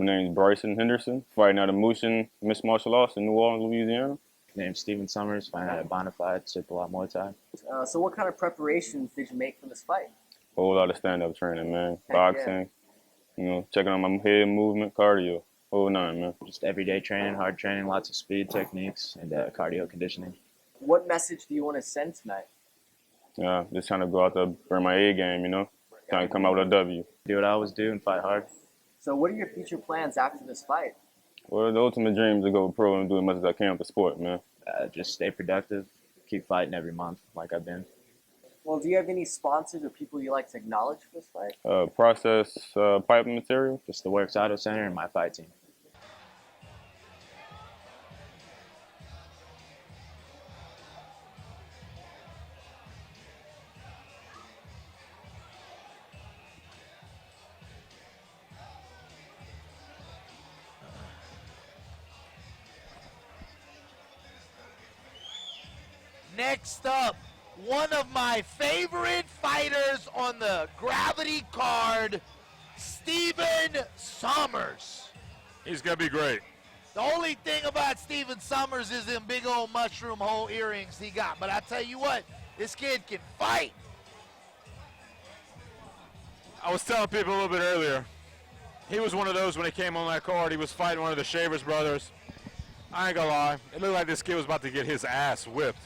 My name's Bryson Henderson, fighting out of Mushin Mixed Martial Arts in New Orleans, Louisiana. Name's Steven Summers, fighting out of Bonafide, Civc Muay Thai. So what kind of preparations did you make for this fight? A whole lot of stand-up training, man. Heck Boxing, checking on my head movement, cardio, whole nine, man. Just everyday training, hard training, lots of speed techniques, and cardio conditioning. What message do you want to send tonight? Just trying to go out there, bring my A game, trying to come out with a W. Do what I always do and fight hard. So what are your future plans after this fight? Well, the ultimate dream is to go pro and do as much as I can with the sport, man. Just stay productive, keep fighting every month like I've been. Well, do you have any sponsors or people you like to acknowledge for this fight? Process pipe material. Just the Works Auto Center and my fight team. Next up, one of my favorite fighters on the Gravity card, Steven Summers. He's going to be great. The only thing about Steven Summers is them big old mushroom hole earrings he got. But I tell you what, this kid can fight. I was telling people a little bit earlier, he was one of those when he came on that card. He was fighting one of the Shavers brothers. I ain't gonna lie, it looked like this kid was about to get his ass whipped.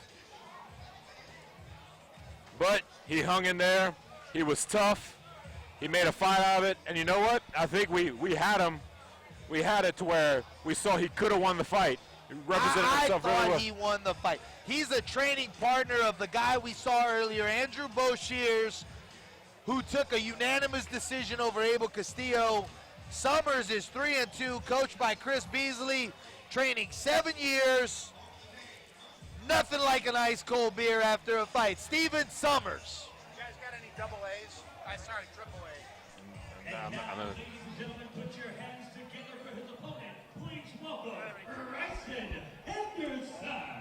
But he hung in there. He was tough. He made a fight out of it. And you know what? I think we had him. We had it to where we saw he could have won the fight. He represented himself really well. I thought he won the fight. He's a training partner of the guy we saw earlier, Andrew Boshears, who took a unanimous decision over Abel Castillo. Summers is 3-2, coached by Chris Beasley, training 7 years. Nothing like an ice cold beer after a fight. Steven Summers. You guys got any double A's? Sorry, triple A. I'm Ladies and gentlemen, put your hands together for his opponent. Please welcome Bryson Henderson.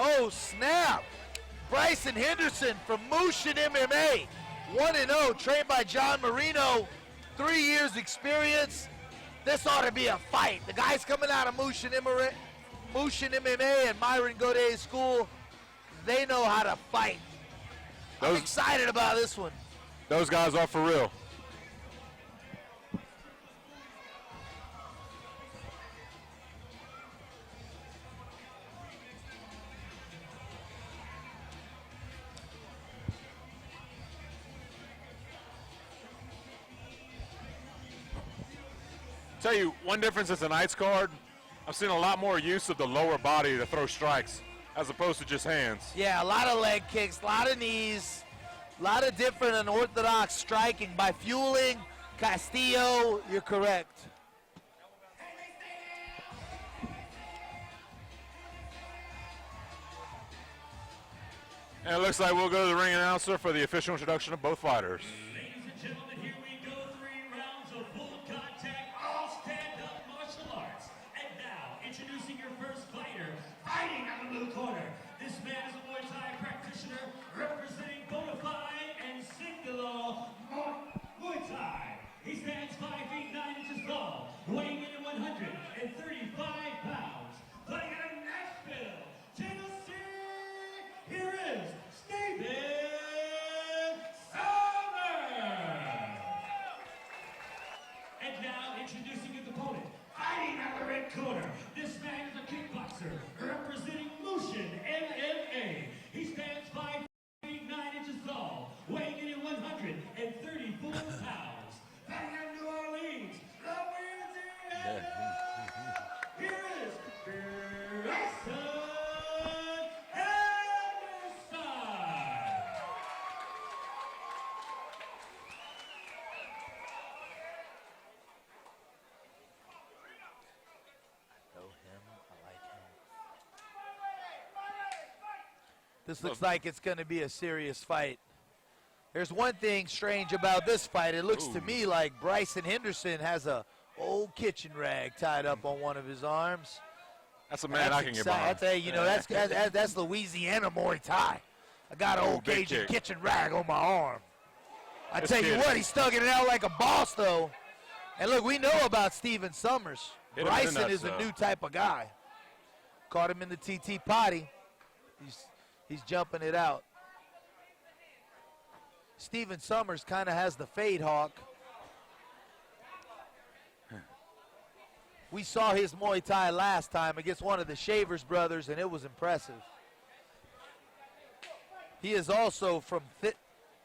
Oh, snap. Bryson Henderson from Mushin MMA. 1-0, trained by John Marino. 3 years experience. This ought to be a fight. The guys coming out of Mushin MMA and Myron Godet's school, they know how to fight. I'm excited about this one. Those guys are for real. Tell you, one difference is tonight's card, I've seen a lot more use of the lower body to throw strikes as opposed to just hands. Yeah, a lot of leg kicks, a lot of knees, a lot of different unorthodox striking by fueling. Castillo, you're correct. And it looks like we'll go to the ring announcer for the official introduction of both fighters. Ladies and gentlemen, here we go. 3 rounds of full contact, all stand-up martial arts. And now, introducing your first fighter, fighting out of the blue corner. This man is a Muay Thai practitioner representing Bonafide and Singular Muay Thai. He stands 5 feet 9 inches tall, weighing in at 135 pounds. Fighting out of Nashville, Tennessee, here is Steven Summers. And now introducing his opponent, fighting out the red corner. This man is a kickboxer representing Mushin MMA. He stands 5 feet 9 inches tall, weighing in at 134 pounds. Fighting out of New Orleans, Louisiana. Here is Bryson Henderson. Know him, I like him. This looks like it's going to be a serious fight. There's one thing strange about this fight. It looks to me like Bryson Henderson has a old kitchen rag tied up on one of his arms. That's a man I can get behind. That's Louisiana Muay Thai. I got an old Cajun kitchen rag on my arm. I tell you what, he's thugging it out like a boss, though. And look, we know about Steven Summers. Bryson is a new type of guy. Caught him in the TT potty. He's jumping it out. Steven Summers kind of has the fade hawk. We saw his Muay Thai last time against one of the Shavers brothers, and it was impressive. He is also from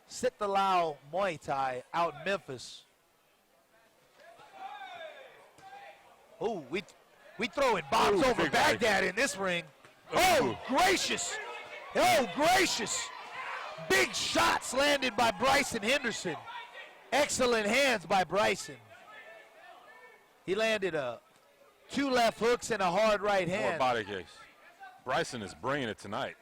Sitlalao Muay Thai out in Memphis. Oh, we throwing bombs over Baghdad in this ring. Oh, gracious. Oh, gracious. Big shots landed by Bryson Henderson. Excellent hands by Bryson. He landed 2 left hooks and a hard right hand. More body kicks. Bryson is bringing it tonight.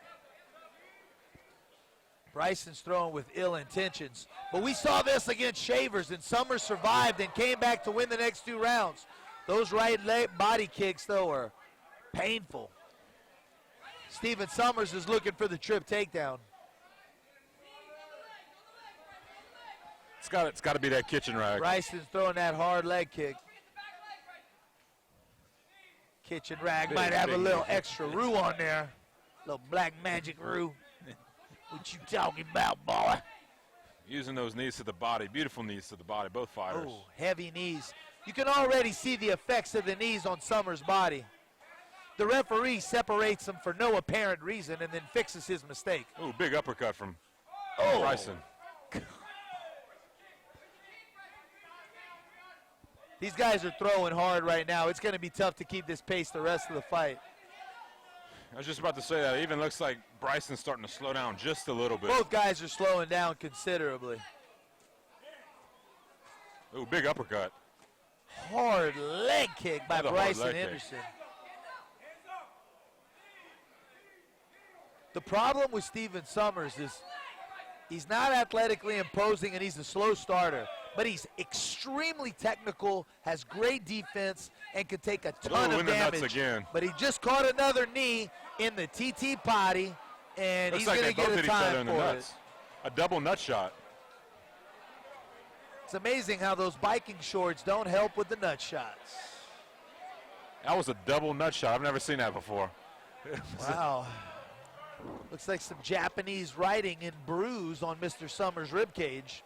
Bryson's throwing with ill intentions. But we saw this against Shavers, and Summers survived and came back to win the next 2 rounds. Those right leg body kicks, though, are painful. Steven Summers is looking for the trip takedown. It's got to be that kitchen rag. Bryson's throwing that hard leg kick. Kitchen rag might have a little extra roux on there. Little black magic roux. What you talking about, boy? Using those knees to the body. Beautiful knees to the body, both fighters. Oh, heavy knees. You can already see the effects of the knees on Summers' body. The referee separates him for no apparent reason and then fixes his mistake. Oh, big uppercut from Oh. Bryson. These guys are throwing hard right now. It's going to be tough to keep this pace the rest of the fight. I was just about to say that. It even looks like Bryson's starting to slow down just a little bit. Both guys are slowing down considerably. Oh, big uppercut. Hard leg kick by Bryson Henderson. Henderson. The problem with Steven Summers is he's not athletically imposing and he's a slow starter, but he's extremely technical, has great defense, and can take a ton of damage. Again. But he just caught another knee in the TT potty, and he's going to get a time for it. A double nut shot. It's amazing how those biking shorts don't help with the nut shots. That was a double nut shot. I've never seen that before. Wow. Looks like some Japanese writing in bruise on Mr. Summers' ribcage.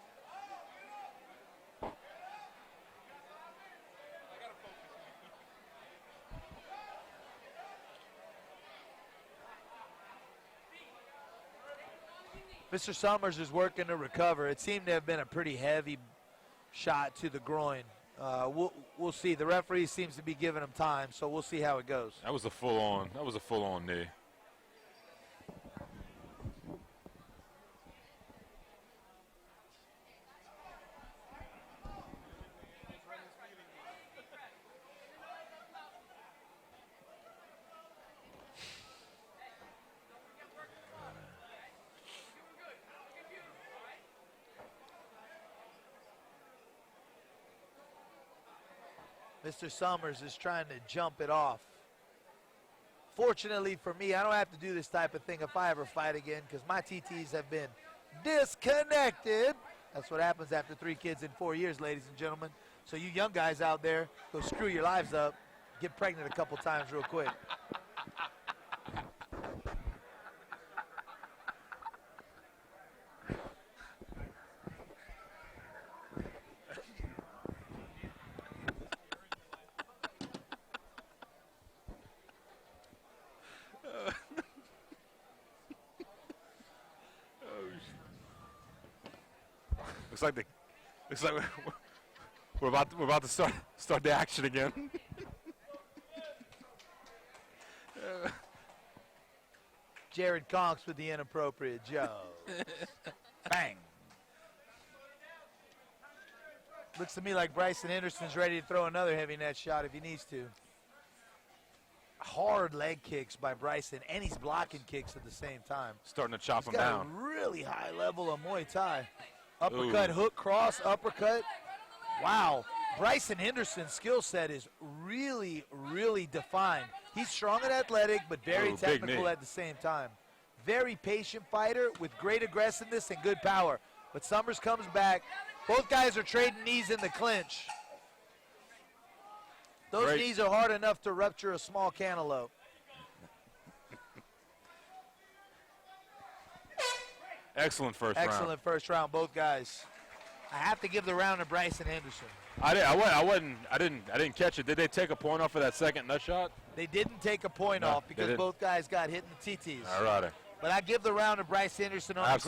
Mr. Summers is working to recover. It seemed to have been a pretty heavy shot to the groin. We'll see. The referee seems to be giving him time, so we'll see how it goes. That was a full-on knee. Mr. Summers is trying to jump it off. Fortunately for me, I don't have to do this type of thing if I ever fight again because my TTs have been disconnected. That's what happens after 3 kids in 4 years, ladies and gentlemen. So you young guys out there, go screw your lives up, get pregnant a couple times real quick. Looks like we're about to start the action again. Jared Conks with the inappropriate joke. Bang. Looks to me like Bryson Henderson's ready to throw another heavy net shot if he needs to. hard leg kicks by Bryson, and he's blocking kicks at the same time. Starting to chop He's him got down. a really high level of Muay Thai. Uppercut, hook, cross, uppercut. Wow. Bryson Henderson's skill set is really, really defined. He's strong and athletic, but very technical at the same time. Very patient fighter with great aggressiveness and good power. But Summers comes back. Both guys are trading knees in the clinch. Those knees are hard enough to rupture a small cantaloupe. Excellent first round. Excellent first round, both guys. I have to give the round to Bryson Henderson. I didn't catch it. Did they take a point off for that second nut shot? They didn't take a point off because both guys got hit in the TTs. All right. But I give the round to Bryce Henderson on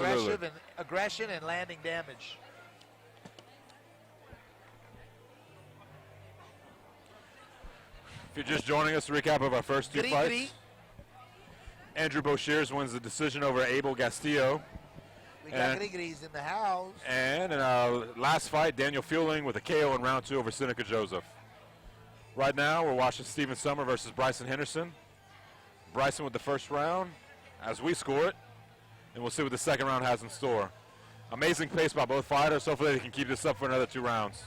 aggression and landing damage. If you're just joining us, a recap of our first two fights. Andrew Boshears wins the decision over Abel Castillo. We got Grigris in the house. And in our last fight, Daniel Fueling with a KO in round 2 over Seneca Joseph. Right now, we're watching Stephen Summer versus Bryson Henderson. Bryson with the first round as we score it. And we'll see what the second round has in store. Amazing pace by both fighters. Hopefully they can keep this up for another 2 rounds.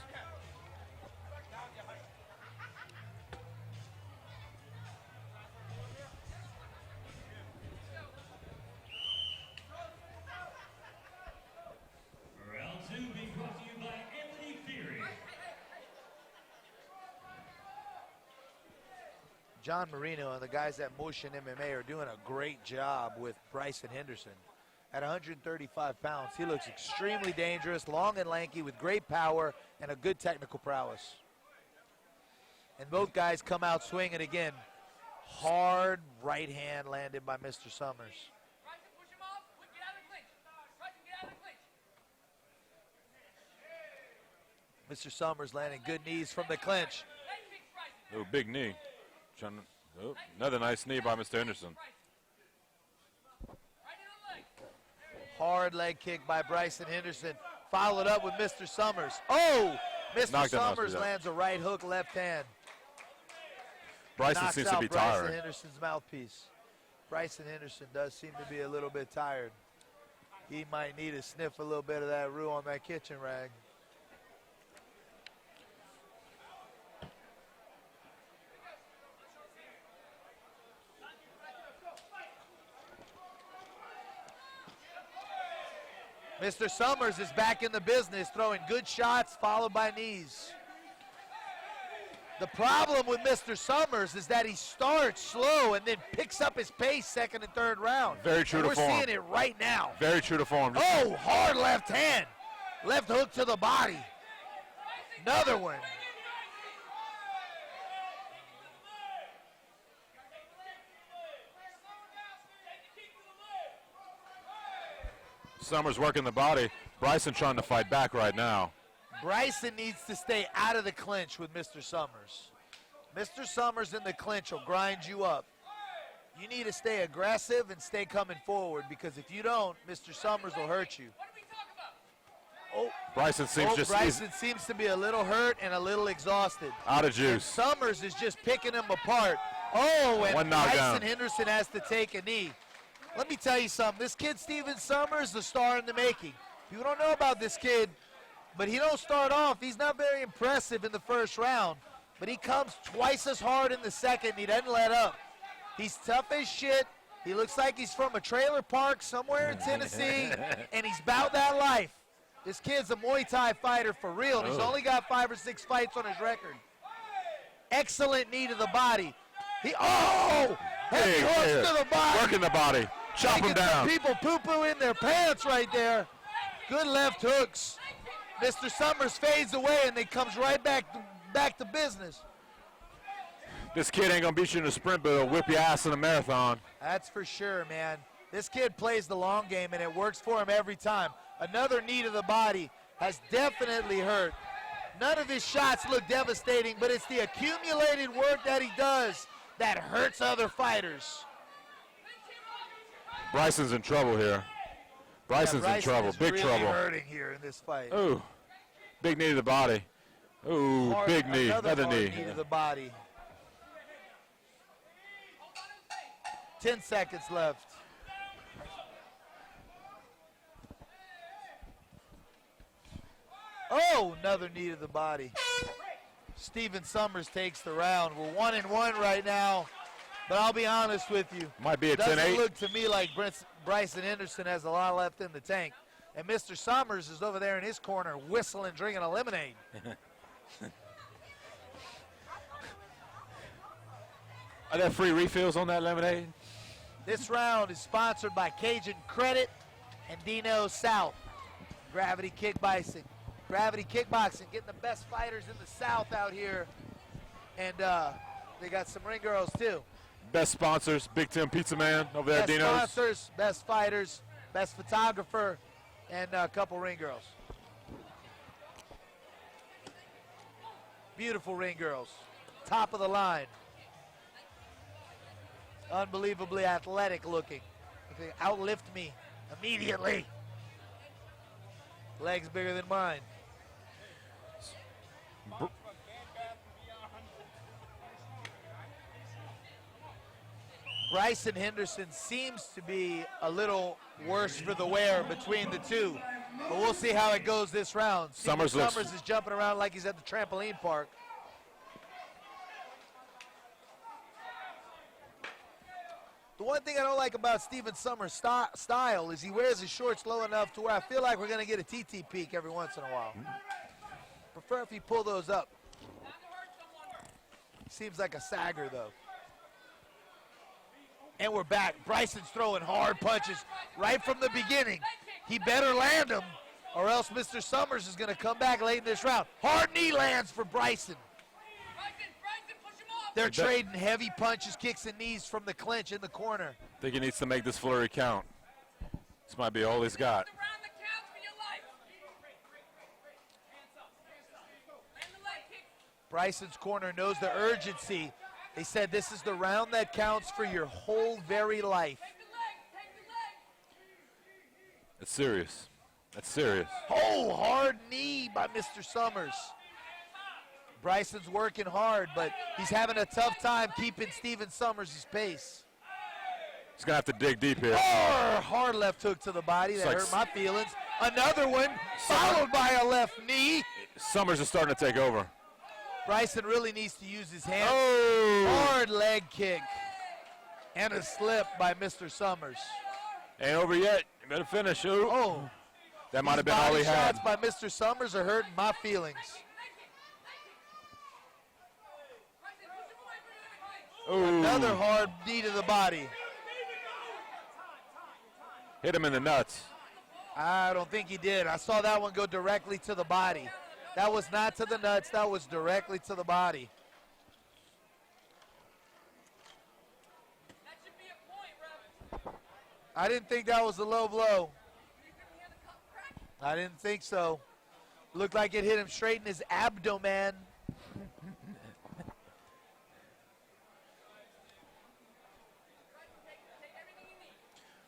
John Marino and the guys at Motion MMA are doing a great job with Bryson Henderson. At 135 pounds, he looks extremely dangerous, long and lanky with great power and a good technical prowess. And both guys come out swinging again. Hard right hand landed by Mr. Summers. Mr. Summers landing good knees from the clinch. Oh, big knee. Another nice knee by Mr. Henderson. Hard leg kick by Bryson Henderson, followed up with Mr. Summers. Oh, Mr. Summers lands a right hook, left hand. Bryson seems to be tired. Bryson Henderson's mouthpiece. Bryson Henderson does seem to be a little bit tired. He might need to sniff a little bit of that roux on that kitchen rag. Mr. Summers is back in the business, throwing good shots followed by knees. The problem with Mr. Summers is that he starts slow and then picks up his pace second and third round. Very true to form. We're seeing it right now. Very true to form. Oh, hard left hand. Left hook to the body. Another one. Summers working the body. Bryson trying to fight back right now. Bryson needs to stay out of the clinch with Mr. Summers. Mr. Summers in the clinch will grind you up. You need to stay aggressive and stay coming forward, because if you don't, Mr. Summers will hurt you. Oh, Bryson seems to be a little hurt and a little exhausted. Out of juice. And Summers is just picking him apart. Oh, and Bryson Henderson has to take a knee. Let me tell you something. This kid, Stephen Summers, the star in the making. People don't know about this kid, but he don't start off. He's not very impressive in the first round, but he comes twice as hard in the second. He doesn't let up. He's tough as shit. He looks like he's from a trailer park somewhere in Tennessee, and he's about that life. This kid's a Muay Thai fighter for real, and he's only got 5 or 6 fights on his record. Excellent knee to the body. Heavy hooks to the body. Working the body. Chop him down. People poo-poo in their pants right there. Good left hooks. Mr. Summers fades away and then comes right back to business. This kid ain't gonna beat you in a sprint, but he'll whip your ass in a marathon. That's for sure, man. This kid plays the long game and it works for him every time. Another knee to the body has definitely hurt. None of his shots look devastating, but it's the accumulated work that he does that hurts other fighters. Bryson's in trouble here. Bryson's in trouble, big trouble. Hurting here in this fight. Ooh, big knee to the body. Ooh, big knee, another knee. To the body. 10 seconds left. Oh, another knee to the body. Steven Summers takes the round. We're 1-1 right now, but I'll be honest with you. Might be a 10-8. Doesn't look to me like Bryson Henderson has a lot left in the tank. And Mr. Summers is over there in his corner whistling, drinking a lemonade. Are there free refills on that lemonade? This round is sponsored by Cajun Credit and Dino South. Gravity Kickboxing. Gravity Kickboxing, getting the best fighters in the South out here. And they got some ring girls too. Best sponsors, Big Tim Pizza Man over there at Best Dino's. sponsors, best fighters, best photographer, and a couple ring girls. Beautiful ring girls. Top of the line. Unbelievably athletic looking. They outlift me immediately. Legs bigger than mine. Bryson Henderson seems to be a little worse for the wear between the two. But we'll see how it goes this round. Summers is jumping around like he's at the trampoline park. The one thing I don't like about Steven Summers' style is he wears his shorts low enough to where I feel like we're going to get a TT peek every once in a while. Prefer if he pull those up. Seems like a sagger, though. And we're back. Bryson's throwing hard punches right from the beginning. He better land them, or else Mr. Summers is going to come back late in this round. Hard knee lands for Bryson. They're trading heavy punches, kicks, and knees from the clinch in the corner. I think he needs to make this flurry count. This might be all he's got. Bryson's corner knows the urgency. They said this is the round that counts for your whole very life. It's serious. That's serious. Oh, hard knee by Mr. Summers. Bryson's working hard, but he's having a tough time keeping Steven Summers' pace. He's going to have to dig deep here. Oh, hard left hook to the body. That hurt my feelings. Another one, followed by a left knee. Summers is starting to take over. Bryson really needs to use his hands. Oh! Hard leg kick. And a slip by Mr. Summers. Ain't over yet. You better finish. Ooh. Oh. That might have been all he had. Shots by Mr. Summers are hurting my feelings. Ooh. Another hard knee to the body. Hit him in the nuts. I don't think he did. I saw that one go directly to the body. That was not to the nuts. That was directly to the body. I didn't think that was a low blow. I didn't think so. Looked like it hit him straight in his abdomen.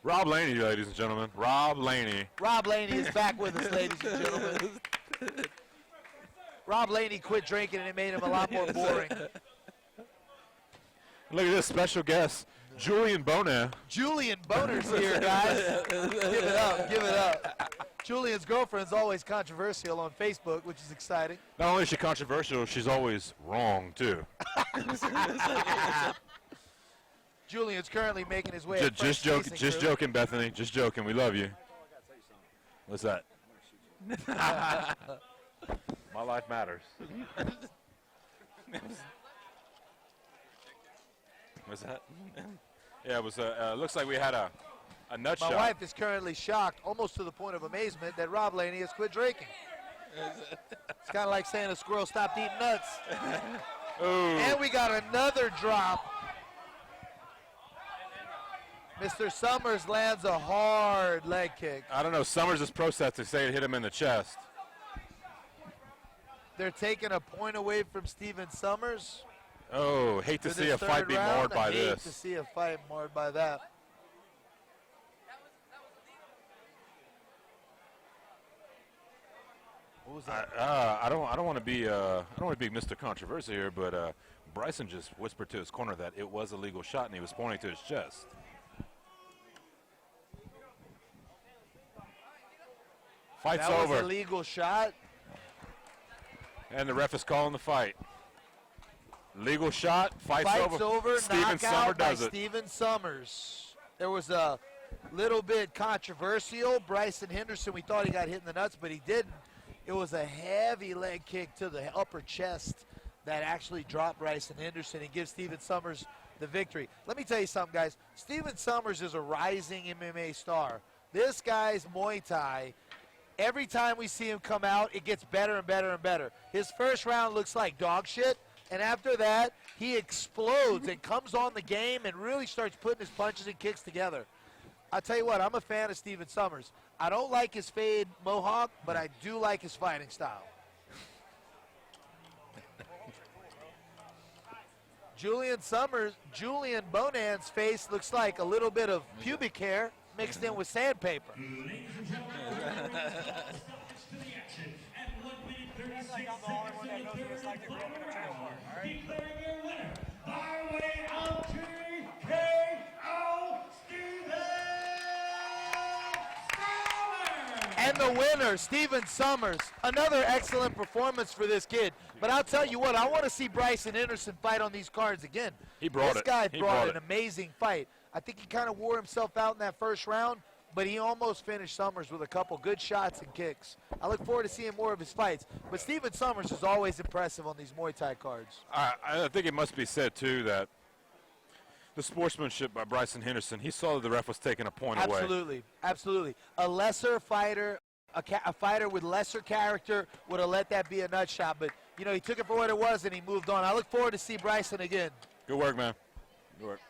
Rob Laney, ladies and gentlemen. Rob Laney. Rob Laney is back with us, ladies and gentlemen. Rob Laney quit drinking and it made him a lot more boring. Look at this special guest, Julian Boner. Julian Boner's here, guys. Give it up, give it up. Julian's girlfriend's always controversial on Facebook, which is exciting. Not only is she controversial, she's always wrong, too. Julian's currently making his way. Just joking, Bethany. Just joking. We love you. What's that? My life matters. What's that? Yeah, it was. Looks like we had a nut shot. My wife is currently shocked, almost to the point of amazement, that Rob Laney has quit drinking. It's kind of like saying a squirrel stopped eating nuts. Ooh. And we got another drop. Mr. Summers lands a hard leg kick. I don't know. Summers is processing, say it hit him in the chest. They're taking a point away from Steven Summers. Oh, hate to see a fight be marred by this. Hate to see a fight marred by that. What was that? I don't want to be Mr. Controversy here, but Bryson just whispered to his corner that it was a legal shot, and he was pointing to his chest. Fight's That over. was a legal shot. And the ref is calling the fight. Legal shot. Fight's over. Steven Summers Knockout by does it. Steven Summers. There was a little bit controversial. Bryson Henderson, we thought he got hit in the nuts, but he didn't. It was a heavy leg kick to the upper chest that actually dropped Bryson Henderson and gives Steven Summers the victory. Let me tell you something, guys. Steven Summers is a rising MMA star. This guy's Muay Thai, every time we see him come out, it gets better and better and better. His first round looks like dog shit, and after that, he explodes and comes on the game and really starts putting his punches and kicks together. I'll tell you what, I'm a fan of Steven Summers. I don't like his fade mohawk, but I do like his fighting style. Julian Bonan's face looks like a little bit of pubic hair mixed in with sandpaper. Ladies and gentlemen, to the action at 1 minute 36 seconds in the third round. Declaring your winner by way of TKO, Steven Summers. And the winner, Steven Summers. Another excellent performance for this kid. But I'll tell you what, I want to see Bryson Henderson fight on these cards again. He brought this it. guy He brought brought an amazing fight. I think he kind of wore himself out in that first round, but he almost finished Summers with a couple good shots and kicks. I look forward to seeing more of his fights. But Steven Summers is always impressive on these Muay Thai cards. I think it must be said, too, that the sportsmanship by Bryson Henderson, he saw that the ref was taking a point away. Absolutely, absolutely. A lesser fighter, a fighter with lesser character would have let that be a nut shot. But, you know, he took it for what it was and he moved on. I look forward to see Bryson again. Good work, man. Good work.